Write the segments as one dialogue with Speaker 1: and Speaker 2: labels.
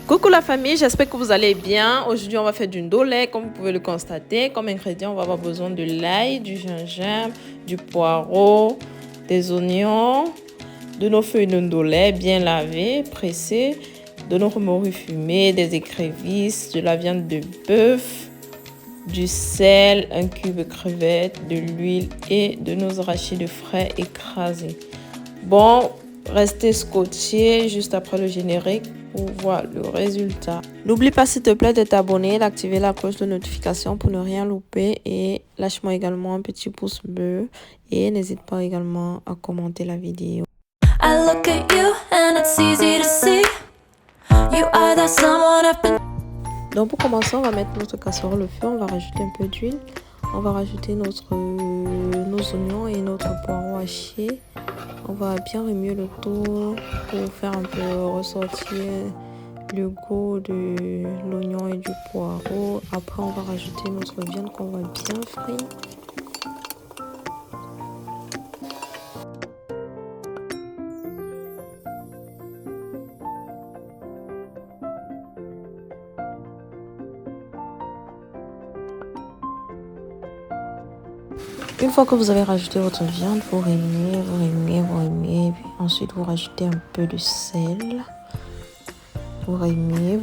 Speaker 1: Coucou la famille, j'espère que vous allez bien. Aujourd'hui, on va faire du ndolé, comme vous pouvez le constater. Comme ingrédient, on va avoir besoin de l'ail, du gingembre, du poireau, des oignons, de nos feuilles de ndolé bien lavées, pressées, de nos morues fumées, des écrevisses, de la viande de bœuf, du sel, un cube de crevettes, de l'huile et de nos arachides frais écrasés. Bon, restez scotchés juste après le générique pour voir le résultat. N'oublie pas s'il te plaît de t'abonner, d'activer la cloche de notification pour ne rien louper et lâche-moi également un petit pouce bleu et n'hésite pas également à commenter la vidéo. I look at you and it's easy to see. You are that someone I've been... Donc pour commencer, on va mettre notre casserole au feu, on va rajouter un peu d'huile, on va rajouter nos oignons et notre poireau haché. On va bien remuer le tout pour faire un peu ressortir le goût de l'oignon et du poireau. Après, on va rajouter notre viande qu'on va bien frire. Une fois que vous avez rajouté votre viande, vous remuez. Puis ensuite, vous rajoutez un peu de sel. Vous remuez.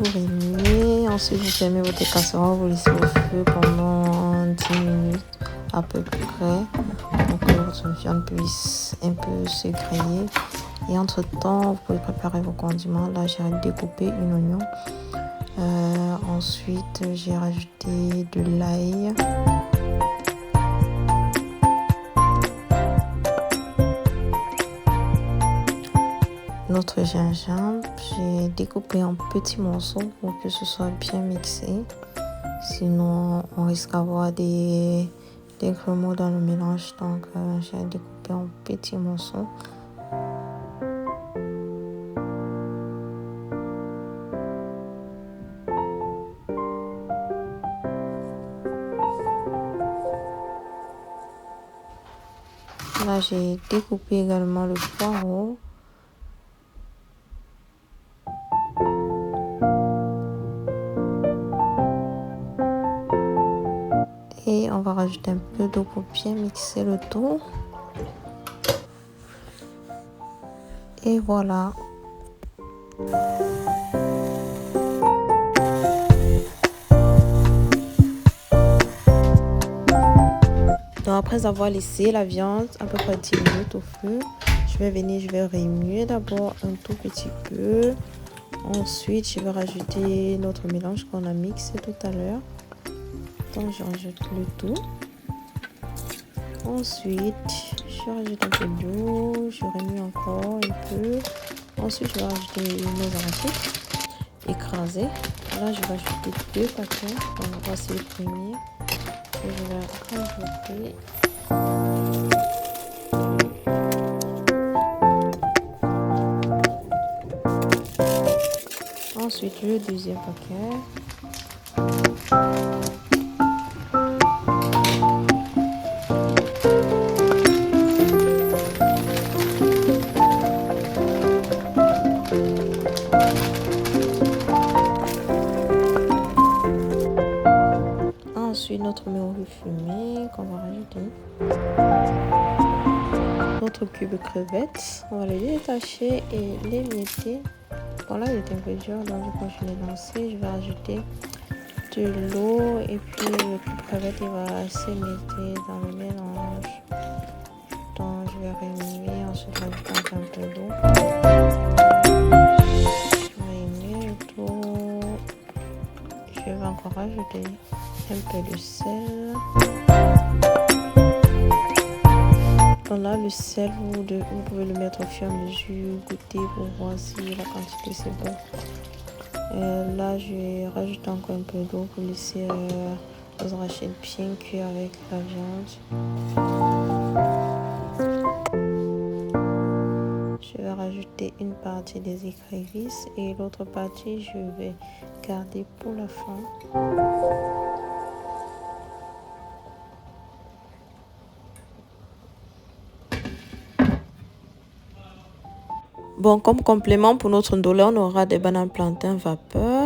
Speaker 1: Ensuite, vous fermez votre casserole, vous laissez au feu pendant 10 minutes à peu près pour que votre viande puisse un peu se griller. Et entre-temps, vous pouvez préparer vos condiments. Là, j'ai découpé un oignon. Ensuite, j'ai rajouté de l'ail. Notre gingembre, j'ai découpé en petits morceaux pour que ce soit bien mixé. Sinon, on risque d'avoir des grumeaux dans le mélange. Donc, j'ai découpé en petits morceaux. Là, j'ai découpé également le poireau. Et on va rajouter un peu d'eau pour bien mixer le tout. Et voilà. Donc après avoir laissé la viande à peu près 10 minutes au feu, je vais remuer d'abord un tout petit peu. Ensuite, je vais rajouter notre mélange qu'on a mixé tout à l'heure. Donc, je rajoute le tout. Ensuite, je rajoute un peu d'eau. Je remue encore un peu. Ensuite, je vais rajouter nos arachides écrasés. Là, je vais ajouter 2 paquets. Donc, voici le premier. Et je vais rajouter. Ensuite, le deuxième paquet. Ensuite, notre morue fumée qu'on va rajouter. Notre cube de crevettes, on va les détacher et les mietter. Bon, là, il est un peu dur, donc je continue de lancer. Je vais rajouter de l'eau et puis le cube de crevettes, il va s'émietter dans le mélange. Donc, je vais remuer, ensuite rajouter un peu d'eau. Je vais remuer le tout. Je vais encore rajouter un peu de sel. Donc là, le sel, vous pouvez le mettre au fur et à mesure, goûter pour voir si la quantité c'est bon. Là, je vais rajouter encore un peu d'eau pour laisser les arachides bien cuire avec la viande. Je vais rajouter une partie des écrevisses et l'autre partie, je vais garder pour la fin. Bon, comme complément pour notre ndolé, on aura des bananes plantains vapeur.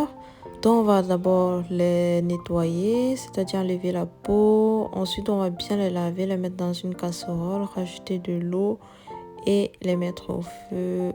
Speaker 1: va d'abord les nettoyer, c'est-à-dire enlever la peau. Ensuite, on va bien les laver, les mettre dans une casserole, rajouter de l'eau et les mettre au feu.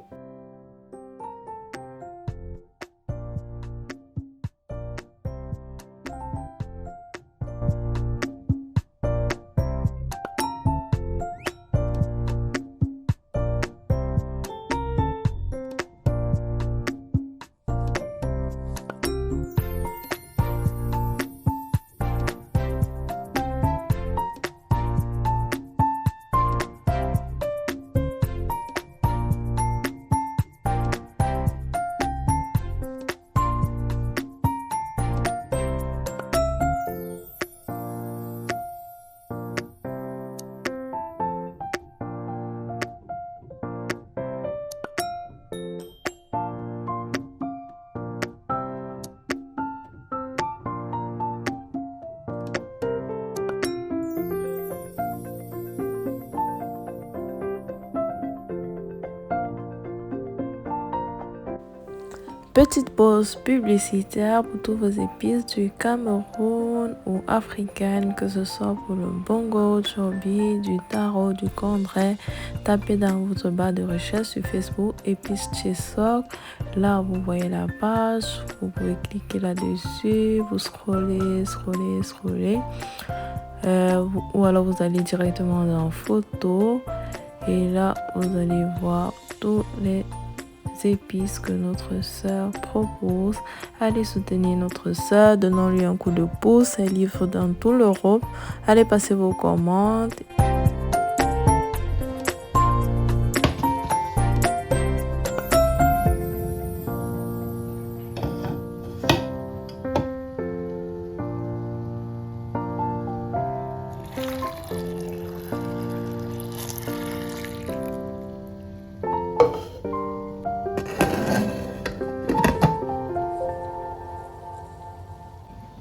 Speaker 1: Petite pause publicitaire pour tous vos épices du Cameroun ou africaines, que ce soit pour le bongo, chobi, du taro, du congrais. Tapez dans votre barre de recherche sur Facebook épices Tchesok. Là, vous voyez la page, vous pouvez cliquer là-dessus, vous scrollez. Ou alors vous allez directement dans photos et là, vous allez voir tous les épices que notre sœur propose. Allez soutenir notre sœur, donnons-lui un coup de pouce. Elle livre dans toute l'Europe. Allez passer vos commandes.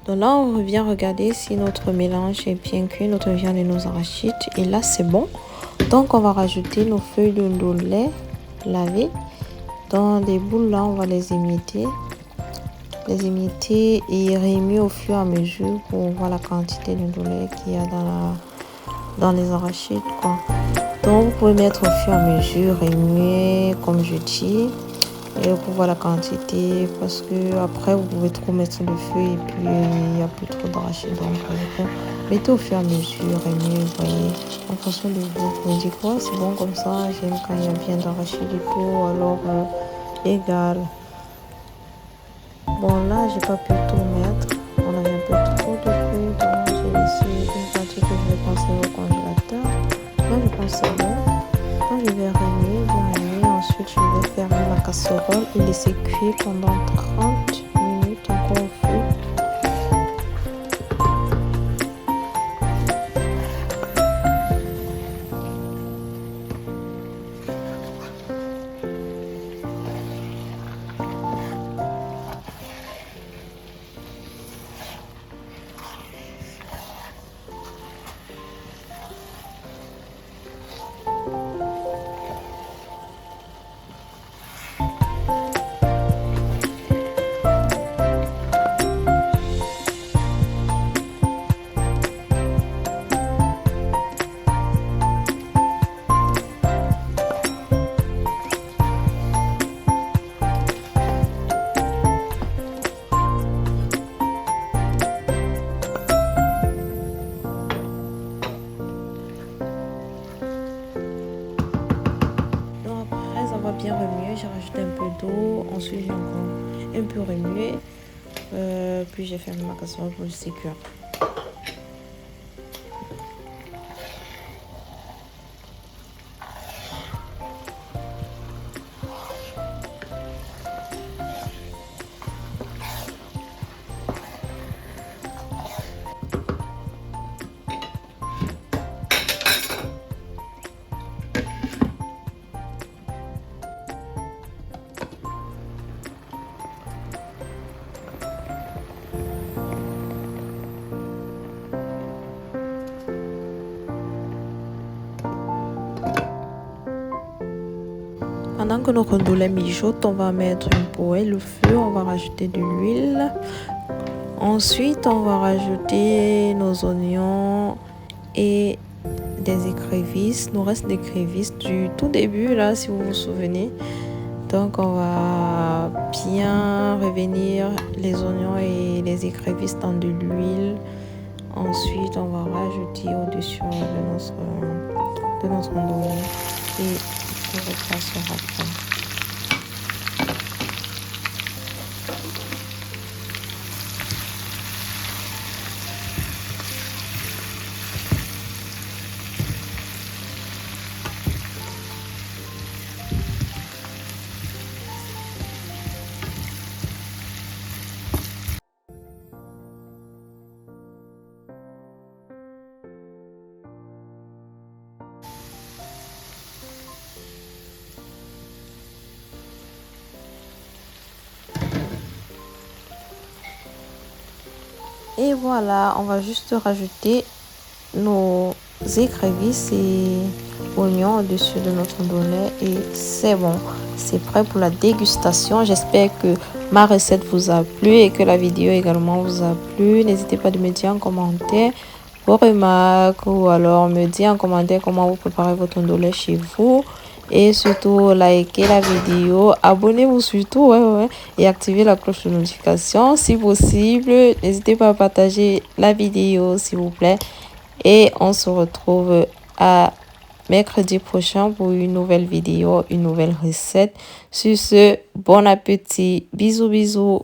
Speaker 1: Donc là, on revient regarder si notre mélange est bien cuit, notre viande et nos arachides. Et là, c'est bon. Donc, on va rajouter nos feuilles de ndolé lavées. Dans des boules, là, on va les émietter. Et remuer au fur et à mesure pour voir la quantité de ndolé qu'il y a dans les arachides, quoi. Donc, vous pouvez mettre au fur et à mesure, remuer, comme je dis. Et pour voir la quantité, parce que après vous pouvez trop mettre le feu et puis il n'y a plus trop d'arachide. Donc mettez au fur et à mesure et mieux, vous voyez, en fonction de vous. Vous me dites quoi, c'est bon comme ça, j'aime quand il y a bien d'arachide et tout, alors égal. Bon là, j'ai pas pu tout mettre, on avait un peu trop de feu, donc j'ai laissé une partie que je vais conserver au congélateur. Là, je pense que c'est bon. Là, je vais remuer. Ensuite, je vais fermer la casserole et laisser cuire pendant 30 minutes encore au feu. Bien remuer, j'ai rajouté un peu d'eau, ensuite j'ai encore un peu remué, puis j'ai fermé ma casserole pour le sécure. Pendant que notre ndolé mijote, on va mettre une poêle au feu, on va rajouter de l'huile. Ensuite, on va rajouter nos oignons et des écrevisses. Nous reste des écrevisses du tout début là, si vous vous souvenez. Donc on va bien revenir les oignons et les écrevisses dans de l'huile. Ensuite, on va rajouter au-dessus de notre ndolé et le repas sera prêt. Et voilà, on va juste rajouter nos écrevisses et oignons au-dessus de notre ndolé et c'est bon. C'est prêt pour la dégustation. J'espère que ma recette vous a plu et que la vidéo également vous a plu. N'hésitez pas de me dire en commentaire vos remarques ou alors me dire en commentaire comment vous préparez votre ndolé chez vous. Et surtout, likez la vidéo, abonnez-vous surtout et activez la cloche de notification si possible. N'hésitez pas à partager la vidéo s'il vous plaît. Et on se retrouve à mercredi prochain pour une nouvelle vidéo, une nouvelle recette. Sur ce, bon appétit. Bisous, bisous.